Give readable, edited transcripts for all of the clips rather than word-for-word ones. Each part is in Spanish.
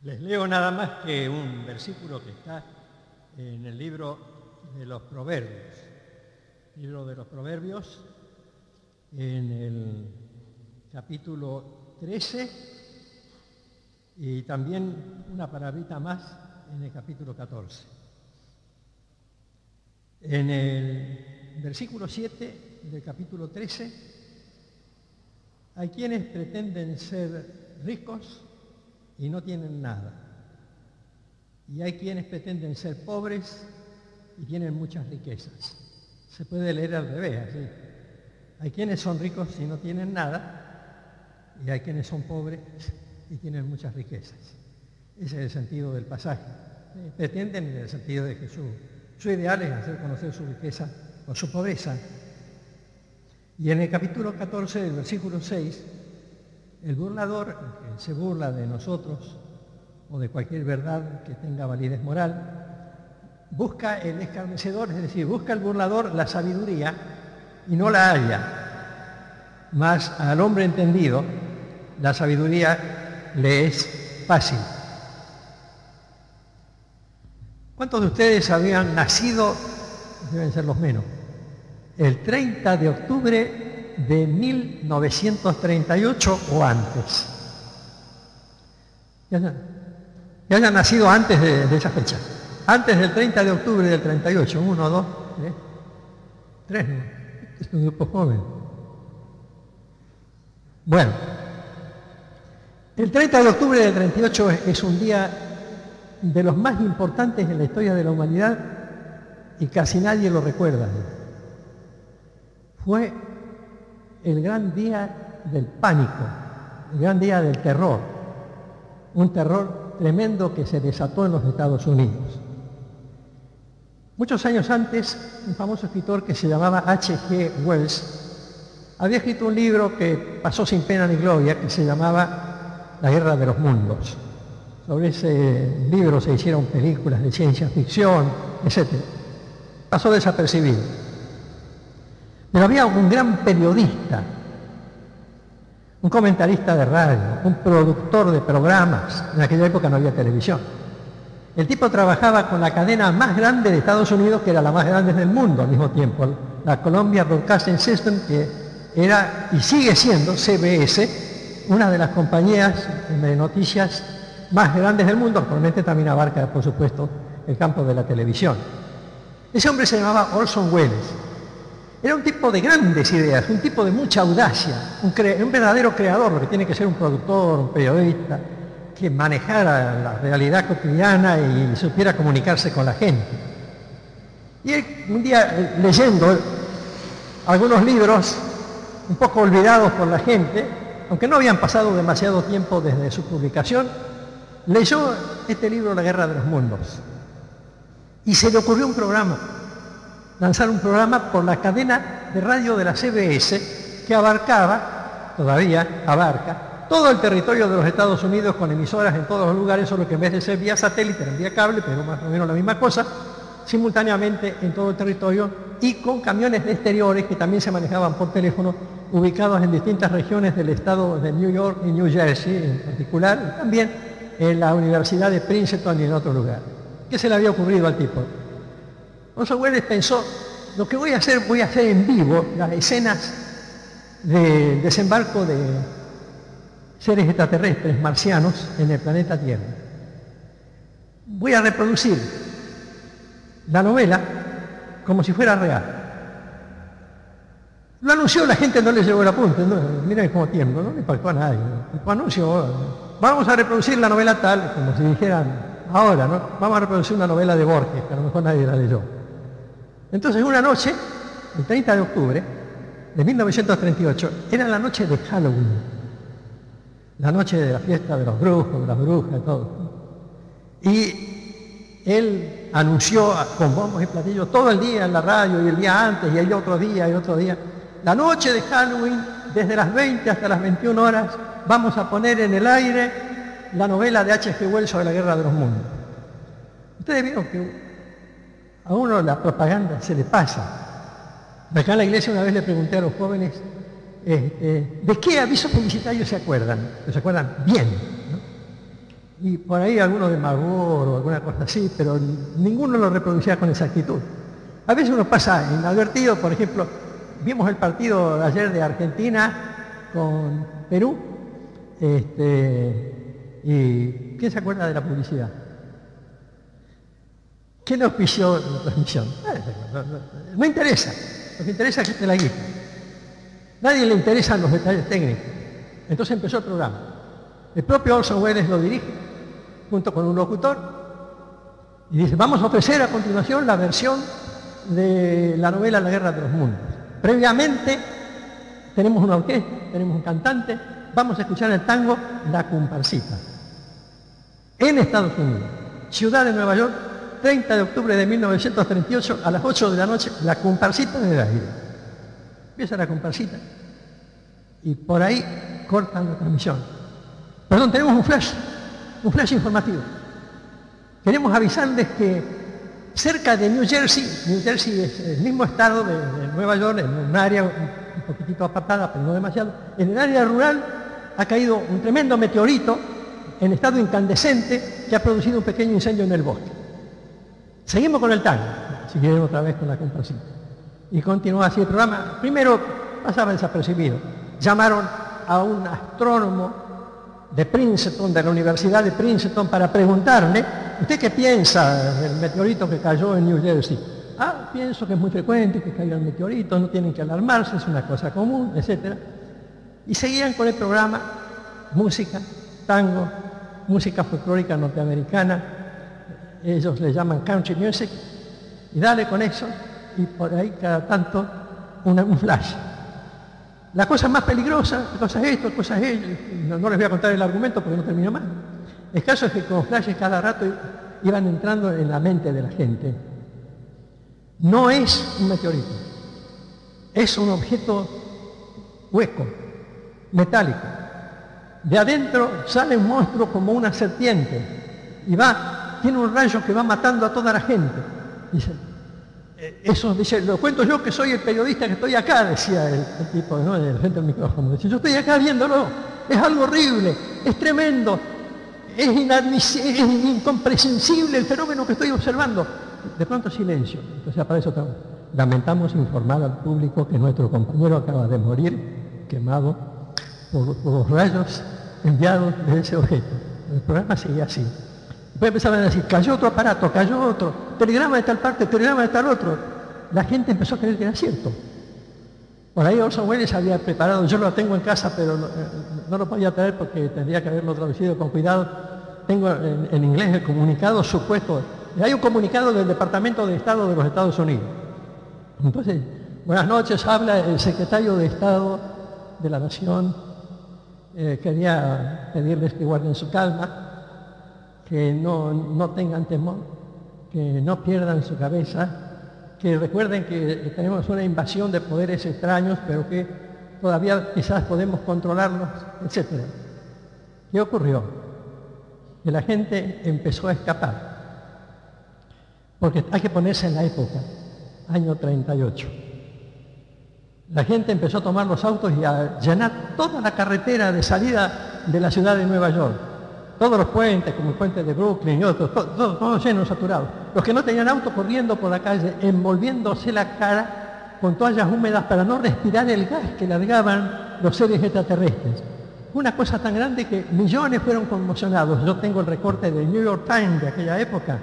Les leo nada más que un versículo que está en el libro de los Proverbios. Libro de los Proverbios, en el capítulo 13 y también una palabrita más en el capítulo 14. En el versículo 7 del capítulo 13 hay quienes pretenden ser ricos y no tienen nada. Y hay quienes pretenden ser pobres y tienen muchas riquezas. Se puede leer al revés, así. Hay quienes son ricos y no tienen nada, y hay quienes son pobres y tienen muchas riquezas. Ese es el sentido del pasaje. Pretenden en el sentido de que su ideal es hacer conocer su riqueza o su pobreza. Y en el capítulo 14 del versículo 6, el burlador, el que se burla de nosotros o de cualquier verdad que tenga validez moral, busca el escarnecedor, es decir, busca el burlador la sabiduría y no la halla. Mas al hombre entendido, la sabiduría le es fácil. ¿Cuántos de ustedes habían nacido, deben ser los menos, el 30 de octubre de 1938 o antes? Que hayan nacido antes de esa fecha. Antes del 30 de octubre del 38. 1, 2, 3. 3, ¿no? Es un grupo joven. Bueno, el 30 de octubre del 38 es un día de los más importantes en la historia de la humanidad y casi nadie lo recuerda. Fue el gran día del pánico, el gran día del terror, un terror tremendo que se desató en los Estados Unidos. Muchos años antes, un famoso escritor que se llamaba H.G. Wells había escrito un libro que pasó sin pena ni gloria, que se llamaba La Guerra de los Mundos. Sobre ese libro se hicieron películas de ciencia ficción, etc. Pasó desapercibido. Pero había un gran periodista, un comentarista de radio, un productor de programas. En aquella época no había televisión. El tipo trabajaba con la cadena más grande de Estados Unidos, que era la más grande del mundo al mismo tiempo, la Columbia Broadcasting System, que era y sigue siendo CBS, una de las compañías de noticias más grandes del mundo. Actualmente también abarca, por supuesto, el campo de la televisión. Ese hombre se llamaba Orson Welles. Era un tipo de grandes ideas, un tipo de mucha audacia, un verdadero creador, lo que tiene que ser un productor, un periodista, que manejara la realidad cotidiana y supiera comunicarse con la gente. Y él, un día, leyendo algunos libros un poco olvidados por la gente, aunque no habían pasado demasiado tiempo desde su publicación, leyó este libro, La Guerra de los Mundos, y se le ocurrió un programa, lanzar un programa por la cadena de radio de la CBS, que todavía abarca, todo el territorio de los Estados Unidos, con emisoras en todos los lugares, solo que en vez de ser vía satélite, era vía cable, pero más o menos la misma cosa, simultáneamente en todo el territorio, y con camiones de exteriores que también se manejaban por teléfono, ubicados en distintas regiones del estado de New York y New Jersey en particular, y también en la Universidad de Princeton y en otro lugar. ¿Qué se le había ocurrido al tipo? Orson Welles pensó, lo que voy a hacer en vivo las escenas de desembarco de seres extraterrestres marcianos en el planeta Tierra. Voy a reproducir la novela como si fuera real. Lo anunció, la gente no le llegó el apunte, ¿no? Miren cómo tiemblo, no le impactó a nadie. Lo anunció, vamos a reproducir la novela tal, como si dijeran ahora, ¿no? Vamos a reproducir una novela de Borges, que a lo mejor nadie la leyó. Entonces una noche, el 30 de octubre de 1938, era la noche de Halloween, la noche de la fiesta de los brujos, de las brujas, todo. Y él anunció con bombos y platillos todo el día en la radio, y el día antes, y el otro día, la noche de Halloween, desde las 20 hasta las 21 horas, vamos a poner en el aire la novela de H.G. Wells sobre la Guerra de los Mundos. Ustedes vieron que a uno la propaganda se le pasa. Acá en la iglesia una vez le pregunté a los jóvenes, ¿de qué aviso publicitario se acuerdan? Se acuerdan bien, ¿no? y por ahí alguno de Magor o alguna cosa así, pero ninguno lo reproducía con exactitud. A veces uno pasa inadvertido, por ejemplo, vimos el partido ayer de Argentina con Perú, y ¿quién se acuerda de la publicidad? ¿Quién auspició la transmisión? No interesa, lo que interesa es que te la guía. Nadie le interesan los detalles técnicos. Entonces empezó el programa. El propio Orson Welles lo dirige, junto con un locutor, y dice, vamos a ofrecer a continuación la versión de la novela La Guerra de los Mundos. Previamente tenemos una orquesta, tenemos un cantante, vamos a escuchar el tango La Comparsita. En Estados Unidos, ciudad de Nueva York, 30 de octubre de 1938, a las 8 de la noche, La Comparsita en el aire. Empieza la comparsita y por ahí cortan la transmisión. Perdón, tenemos un flash informativo. Queremos avisarles que cerca de New Jersey es el mismo estado de Nueva York, en un área un poquitito apartada, pero no demasiado, en el área rural ha caído un tremendo meteorito en estado incandescente que ha producido un pequeño incendio en el bosque. Seguimos con el tango, si quieren otra vez con la comparsita. Y continuó así el programa. Primero pasaba desapercibido. Llamaron a un astrónomo de Princeton, de la Universidad de Princeton, para preguntarle, ¿usted qué piensa del meteorito que cayó en New Jersey? Ah, pienso que es muy frecuente que caigan meteoritos, no tienen que alarmarse, es una cosa común, etc. Y seguían con el programa, música, tango, música folclórica norteamericana, ellos le llaman country music, y dale con eso, y por ahí cada tanto un flash. La cosa más peligrosa, cosa es esto, cosa es ello, no les voy a contar el argumento porque no termino más. El caso es que con flashes cada rato iban entrando en la mente de la gente. No es un meteorito, es un objeto hueco, metálico. De adentro sale un monstruo como una serpiente y tiene un rayo que va matando a toda la gente. Dice, lo cuento yo que soy el periodista que estoy acá, decía el tipo, ¿no?, frente al micrófono. Dice, yo estoy acá viéndolo, es algo horrible, es tremendo, es incomprensible el fenómeno que estoy observando. De pronto silencio. Entonces aparece otra vez. Lamentamos informar al público que nuestro compañero acaba de morir quemado por los rayos enviados de ese objeto. El programa seguía así. Después empezaban a decir, cayó otro aparato, cayó otro, telegrama de tal parte, telegrama de tal otro. La gente empezó a creer que era cierto. Por ahí Orson Welles había preparado, yo lo tengo en casa, pero no lo podía traer porque tendría que haberlo traducido con cuidado. Tengo en inglés el comunicado supuesto. Hay un comunicado del Departamento de Estado de los Estados Unidos. Entonces, buenas noches, habla el secretario de Estado de la Nación. Quería pedirles que guarden su calma, que no tengan temor, que no pierdan su cabeza, que recuerden que tenemos una invasión de poderes extraños, pero que todavía quizás podemos controlarlos, etc. ¿Qué ocurrió? Que la gente empezó a escapar, porque hay que ponerse en la época, año 38. La gente empezó a tomar los autos y a llenar toda la carretera de salida de la ciudad de Nueva York. Todos los puentes, como el puente de Brooklyn y otros, todos llenos, saturados. Los que no tenían auto corriendo por la calle, envolviéndose la cara con toallas húmedas para no respirar el gas que largaban los seres extraterrestres. Fue una cosa tan grande que millones fueron conmocionados. Yo tengo el recorte del New York Times de aquella época.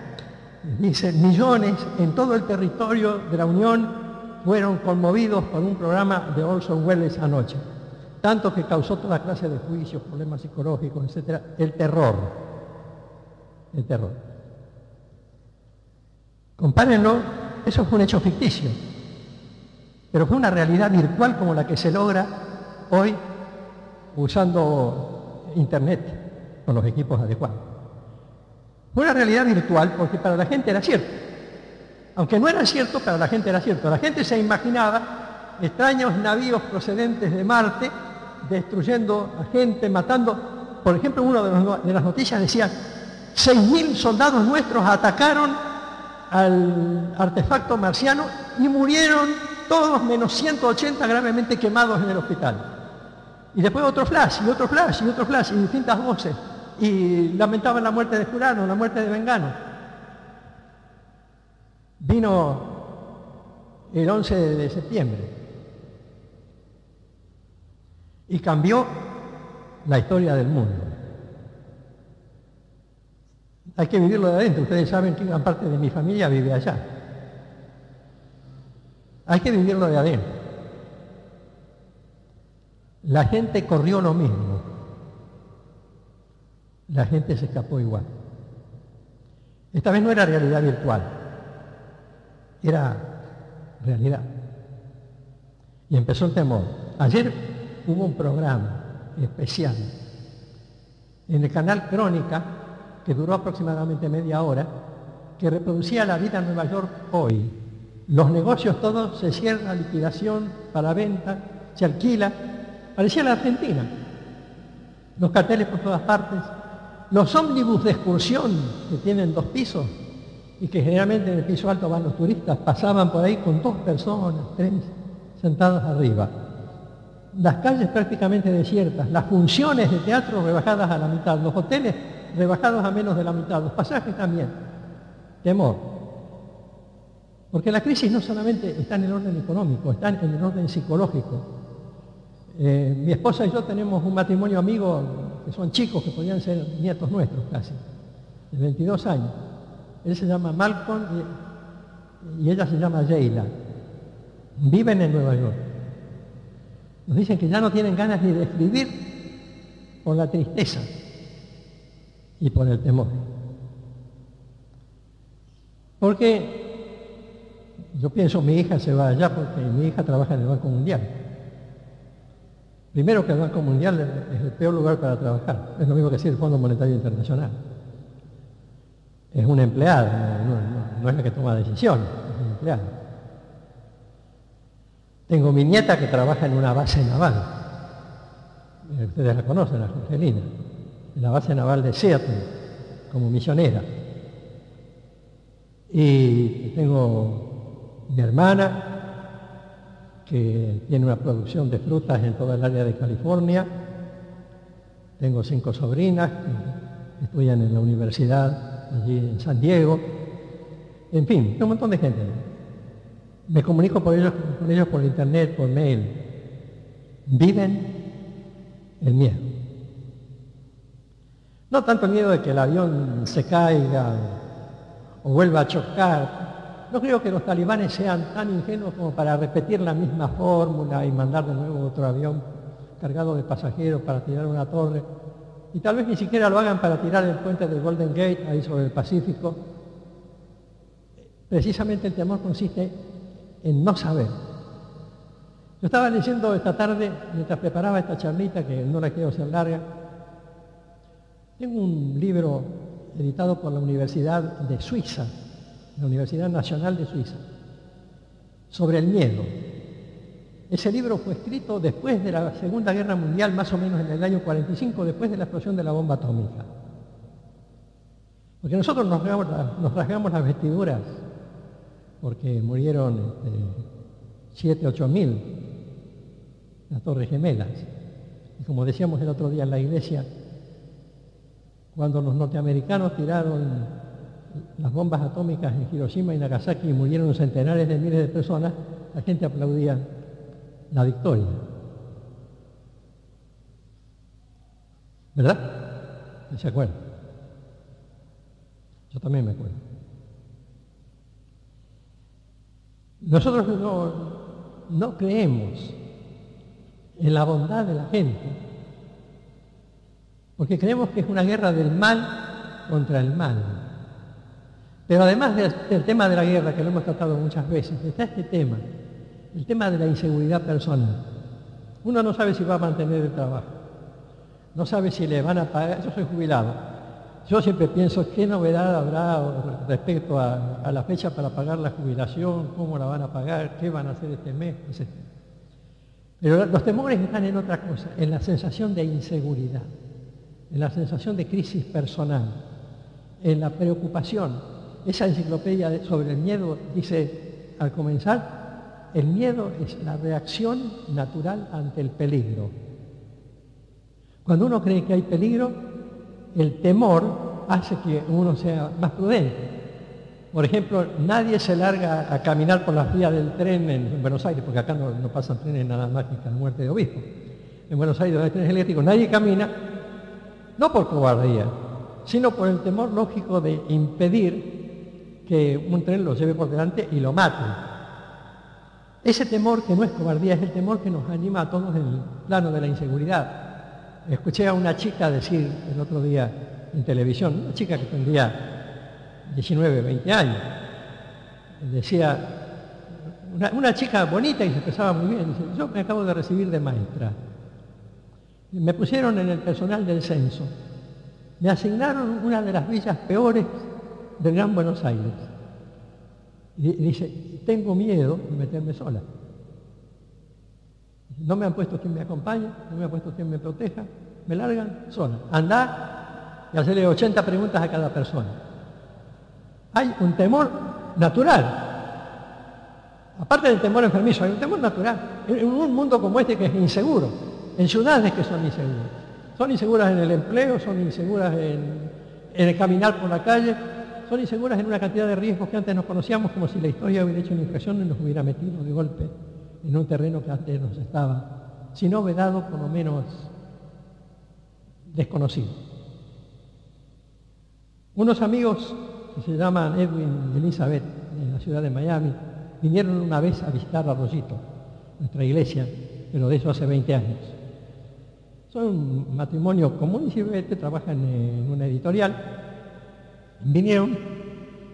Dice, millones en todo el territorio de la Unión fueron conmovidos por un programa de Orson Welles anoche. Tanto que causó toda clase de juicios, problemas psicológicos, etc. El terror. El terror. Compárenlo, eso fue un hecho ficticio, pero fue una realidad virtual como la que se logra hoy usando Internet con los equipos adecuados. Fue una realidad virtual porque para la gente era cierto. Aunque no era cierto, para la gente era cierto. La gente se imaginaba extraños navíos procedentes de Marte destruyendo a gente, matando. Por ejemplo, una de las noticias decía 6.000 soldados nuestros atacaron al artefacto marciano y murieron todos menos 180 gravemente quemados en el hospital. Y después otro flash, y otro flash, y otro flash, y distintas voces. y lamentaban la muerte de fulano, la muerte de Mengano. Vino el 11 de septiembre y cambió la historia del mundo. Hay que vivirlo de adentro. Ustedes saben que gran parte de mi familia vive allá. Hay que vivirlo de adentro. La gente corrió lo mismo. La gente se escapó igual. Esta vez no era realidad virtual, era realidad. Y empezó el temor. Ayer hubo un programa especial en el canal Crónica, que duró aproximadamente media hora, que reproducía la vida en Nueva York hoy. Los negocios todos se cierran, liquidación, para venta, se alquila. Parecía la Argentina. Los carteles por todas partes. Los ómnibus de excursión, que tienen 2 pisos, y que generalmente en el piso alto van los turistas, pasaban por ahí con 2 personas, 3, sentados arriba. Las calles prácticamente desiertas, las funciones de teatro rebajadas a la mitad, los hoteles rebajados a menos de la mitad, los pasajes también. Temor. Porque la crisis no solamente está en el orden económico, está en el orden psicológico. Mi esposa y yo tenemos un matrimonio amigo que son chicos que podían ser nietos nuestros casi, de 22 años. Él se llama Malcolm y ella se llama Sheila. Viven en Nueva York. Nos dicen que ya no tienen ganas ni de escribir por la tristeza y por el temor. Porque yo pienso mi hija se va allá porque mi hija trabaja en el Banco Mundial. Primero que el Banco Mundial es el peor lugar para trabajar. Es lo mismo que decir el Fondo Monetario Internacional. Es una empleada, no es la que toma decisiones, es una empleada. Tengo mi nieta que trabaja en una base naval. Ustedes la conocen, la Jorgelina. En la base naval de Seattle, como misionera. Y tengo mi hermana, que tiene una producción de frutas en toda el área de California. Tengo 5 sobrinas que estudian en la universidad allí en San Diego. En fin, un montón de gente. Me comunico con ellos por internet, por mail. Viven el miedo. No tanto el miedo de que el avión se caiga o vuelva a chocar. No creo que los talibanes sean tan ingenuos como para repetir la misma fórmula y mandar de nuevo otro avión cargado de pasajeros para tirar una torre. Y tal vez ni siquiera lo hagan para tirar el puente del Golden Gate, ahí sobre el Pacífico. Precisamente el temor consiste en no saber. Yo estaba leyendo esta tarde, mientras preparaba esta charlita, que no la quiero hacer larga, tengo un libro editado por la Universidad de Suiza, la Universidad Nacional de Suiza, sobre el miedo. Ese libro fue escrito después de la Segunda Guerra Mundial, más o menos en el año 45, después de la explosión de la bomba atómica. Porque nosotros nos rasgamos las vestiduras, porque murieron 7, 8 mil, las Torres Gemelas. Y como decíamos el otro día en la iglesia, cuando los norteamericanos tiraron las bombas atómicas en Hiroshima y Nagasaki y murieron centenares de miles de personas, la gente aplaudía la victoria. ¿Verdad? ¿Se acuerdan? Yo también me acuerdo. Nosotros no creemos en la bondad de la gente, porque creemos que es una guerra del mal contra el mal. Pero además del tema de la guerra, que lo hemos tratado muchas veces, está este tema, el tema de la inseguridad personal. Uno no sabe si va a mantener el trabajo, no sabe si le van a pagar. Yo soy jubilado. Yo siempre pienso, ¿qué novedad habrá respecto a la fecha para pagar la jubilación? ¿Cómo la van a pagar? ¿Qué van a hacer este mes? Etc. Pero los temores están en otra cosa, en la sensación de inseguridad, en la sensación de crisis personal, en la preocupación. Esa enciclopedia sobre el miedo dice, al comenzar, el miedo es la reacción natural ante el peligro. Cuando uno cree que hay peligro, el temor hace que uno sea más prudente. Por ejemplo, nadie se larga a caminar por las vías del tren en Buenos Aires, porque acá no pasan trenes nada más que cada muerte de obispo. En Buenos Aires, donde hay trenes eléctricos, nadie camina, no por cobardía, sino por el temor lógico de impedir que un tren lo lleve por delante y lo mate. Ese temor, que no es cobardía, es el temor que nos anima a todos en el plano de la inseguridad. Escuché a una chica decir el otro día en televisión, una chica que tendría 19, 20 años, decía, una chica bonita y se expresaba muy bien, dice, yo me acabo de recibir de maestra, me pusieron en el personal del censo, me asignaron una de las villas peores del Gran Buenos Aires, y dice, tengo miedo de meterme sola, no me han puesto quien me acompañe, no me han puesto quien me proteja, me largan sola, andá y hacerle 80 preguntas a cada persona. Hay un temor natural. Aparte del temor enfermizo, hay un temor natural. En un mundo como este que es inseguro, en ciudades que son inseguras. Son inseguras en el empleo, son inseguras en el caminar por la calle, son inseguras en una cantidad de riesgos que antes nos conocíamos, como si la historia hubiera hecho una impresión y nos hubiera metido de golpe en un terreno que antes nos estaba, si no vedado, por lo menos desconocido. Unos amigos que se llaman Edwin y Elizabeth, en la ciudad de Miami, vinieron una vez a visitar Arroyito, nuestra iglesia, pero de eso hace 20 años. Son un matrimonio común y silvestre, trabajan en una editorial. Vinieron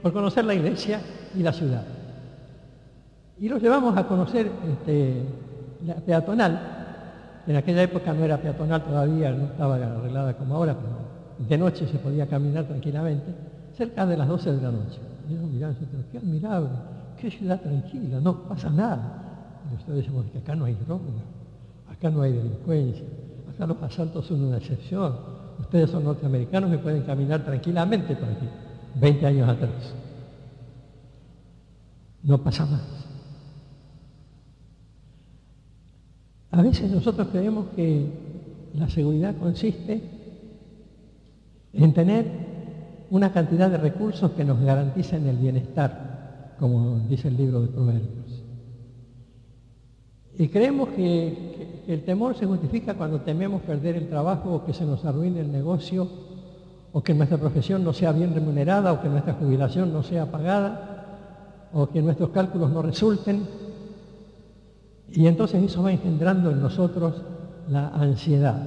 por conocer la iglesia y la ciudad. Y los llevamos a conocer la peatonal. En aquella época no era peatonal todavía, no estaba arreglada como ahora, pero de noche se podía caminar tranquilamente, cerca de las 12 de la noche. Y ellos miraban, qué admirable, qué ciudad tranquila, no pasa nada. Y nosotros decimos que acá no hay droga, acá no hay delincuencia, acá los asaltos son una excepción. Ustedes son norteamericanos y pueden caminar tranquilamente por aquí. 20 años atrás. No pasa más. A veces nosotros creemos que la seguridad consiste en tener una cantidad de recursos que nos garanticen el bienestar, como dice el libro de Proverbios. Y creemos que el temor se justifica cuando tememos perder el trabajo o que se nos arruine el negocio o que nuestra profesión no sea bien remunerada o que nuestra jubilación no sea pagada o que nuestros cálculos no resulten. Y entonces eso va engendrando en nosotros la ansiedad.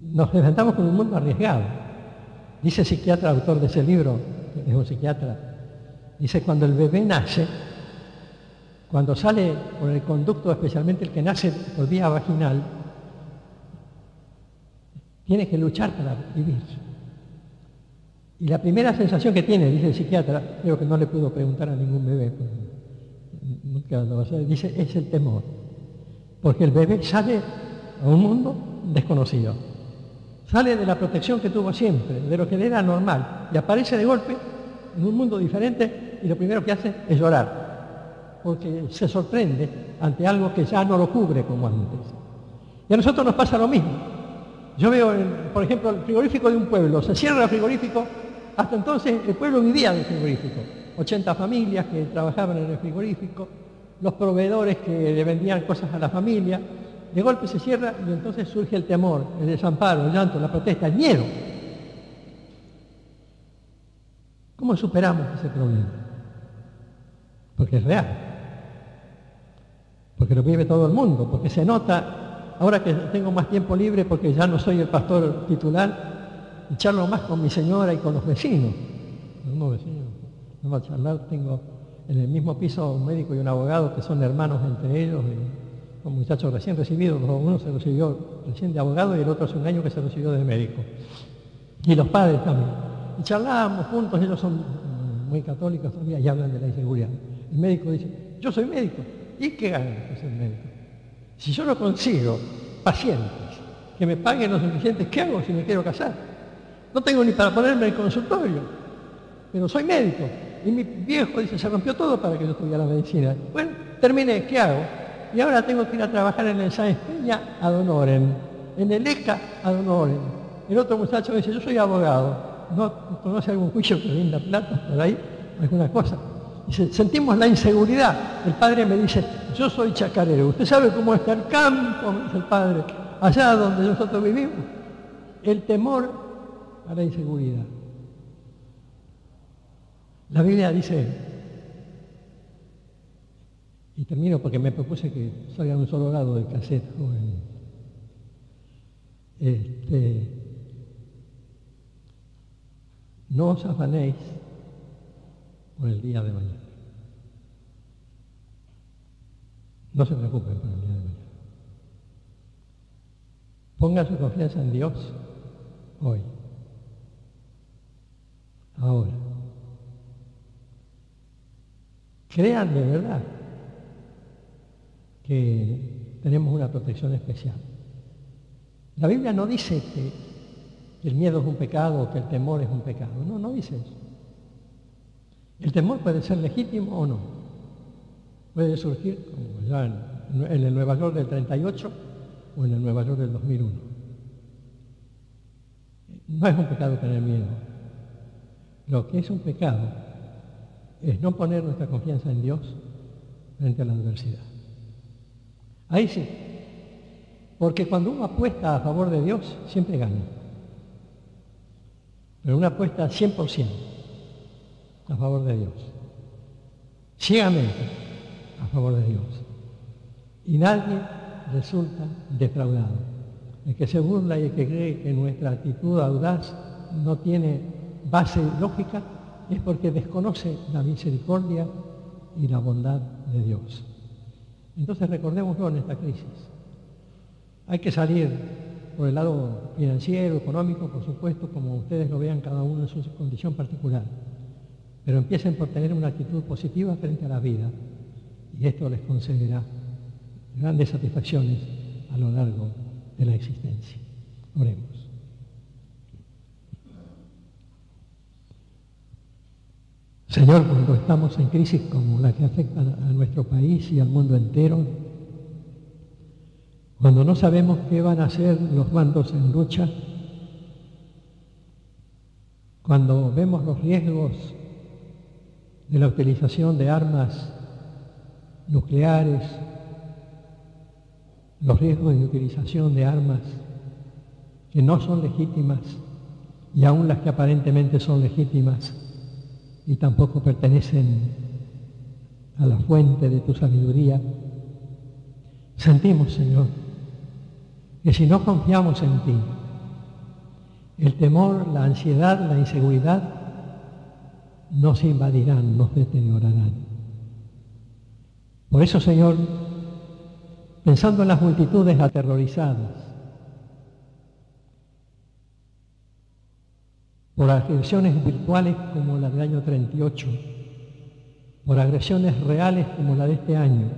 Nos enfrentamos con un mundo arriesgado. Dice el psiquiatra, autor de ese libro, es un psiquiatra, dice, cuando el bebé nace, cuando sale por el conducto, especialmente el que nace por vía vaginal, tiene que luchar para vivir. Y la primera sensación que tiene, dice el psiquiatra, creo que no le puedo preguntar a ningún bebé, nunca lo va a hacer, dice, es el temor. Porque el bebé sale a un mundo desconocido. Sale de la protección que tuvo siempre, de lo que le era normal, y aparece de golpe en un mundo diferente y lo primero que hace es llorar, porque se sorprende ante algo que ya no lo cubre como antes. Y a nosotros nos pasa lo mismo. Yo veo, por ejemplo, el frigorífico de un pueblo, se cierra el frigorífico, hasta entonces el pueblo vivía del frigorífico, 80 familias que trabajaban en el frigorífico, los proveedores que le vendían cosas a la familia. De golpe se cierra y entonces surge el temor, el desamparo, el llanto, la protesta, el miedo. ¿Cómo superamos ese problema? Porque es real. Porque lo vive todo el mundo, porque se nota, ahora que tengo más tiempo libre porque ya no soy el pastor titular, y charlo más con mi señora y con los vecinos. Algunos vecinos, no va a charlar, tengo en el mismo piso un médico y un abogado que son hermanos entre ellos. Un muchacho recién recibido, uno se recibió recién de abogado y el otro hace un año que se recibió de médico. Y los padres también. Y charlábamos juntos, ellos son muy católicos todavía y hablan de la inseguridad. El médico dice, yo soy médico. ¿Y qué gano de ser médico? Si yo no consigo pacientes que me paguen lo suficiente, ¿qué hago si me quiero casar? No tengo ni para ponerme en el consultorio, pero soy médico. Y mi viejo dice, se rompió todo para que yo estudiara medicina. Bueno, terminé, ¿qué hago? Y ahora tengo que ir a trabajar en el Sáenz Peña ad honorem, en el ECA ad honorem. el otro muchacho dice, yo soy abogado, ¿no conoce algún juicio que venda plata por ahí? Alguna cosa. Dice, sentimos la inseguridad. El padre me dice, yo soy chacarero. ¿Usted sabe cómo está el campo? Me dice el padre, allá donde nosotros vivimos. El temor a la inseguridad. La Biblia dice, y termino porque me propuse que salga un solo lado del cassette, joven. No os afanéis por el día de mañana. No se preocupen por el día de mañana. Pongan su confianza en Dios hoy, ahora. Crean de verdad que tenemos una protección especial. La Biblia no dice que el miedo es un pecado o que el temor es un pecado. No, no dice eso. El temor puede ser legítimo o no. Puede surgir, como ya en el Nueva York del 38 o en el Nueva York del 2001. No es un pecado tener miedo. Lo que es un pecado es no poner nuestra confianza en Dios frente a la adversidad. Ahí sí. Porque cuando uno apuesta a favor de Dios, siempre gana. Pero una apuesta 100% a favor de Dios. Ciegamente a favor de Dios. Y nadie resulta defraudado. El que se burla y el que cree que nuestra actitud audaz no tiene base lógica es porque desconoce la misericordia y la bondad de Dios. Entonces recordémoslo en esta crisis. Hay que salir por el lado financiero, económico, por supuesto, como ustedes lo vean cada uno en su condición particular. Pero empiecen por tener una actitud positiva frente a la vida y esto les concederá grandes satisfacciones a lo largo de la existencia. Oremos. Señor, cuando estamos en crisis como la que afecta a nuestro país y al mundo entero, cuando no sabemos qué van a hacer los bandos en lucha, cuando vemos los riesgos de la utilización de armas nucleares, los riesgos de utilización de armas que no son legítimas y aún las que aparentemente son legítimas y tampoco pertenecen a la fuente de tu sabiduría, sentimos, Señor, que si no confiamos en ti, el temor, la ansiedad, la inseguridad nos invadirán, nos deteriorarán. Por eso, Señor, pensando en las multitudes aterrorizadas por agresiones virtuales como la del año 38, por agresiones reales como la de este año,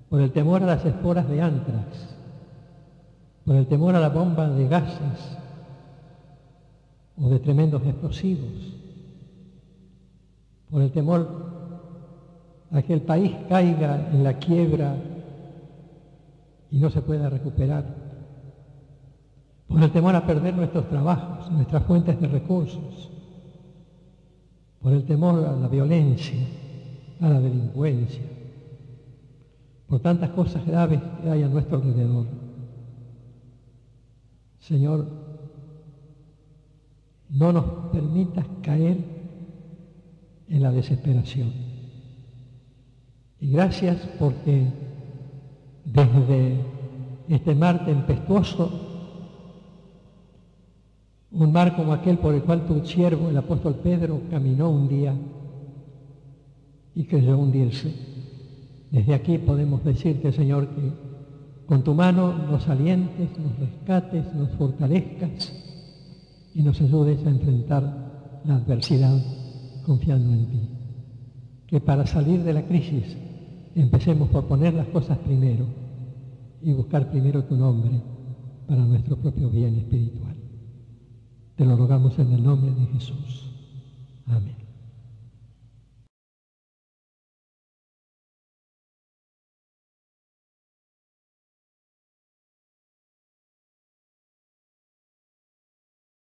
por el temor a las esporas de antrax, por el temor a la bomba de gases o de tremendos explosivos, por el temor a que el país caiga en la quiebra y no se pueda recuperar, por el temor a perder nuestros trabajos, nuestras fuentes de recursos, por el temor a la violencia, a la delincuencia, por tantas cosas graves que hay a nuestro alrededor. Señor, no nos permitas caer en la desesperación. Y gracias porque desde este mar tempestuoso, un mar como aquel por el cual tu siervo, el apóstol Pedro, caminó un día y creyó hundirse, desde aquí podemos decirte, Señor, que con tu mano nos alientes, nos rescates, nos fortalezcas y nos ayudes a enfrentar la adversidad confiando en ti. Que para salir de la crisis empecemos por poner las cosas primero y buscar primero tu nombre para nuestro propio bien espiritual. Te lo rogamos en el nombre de Jesús.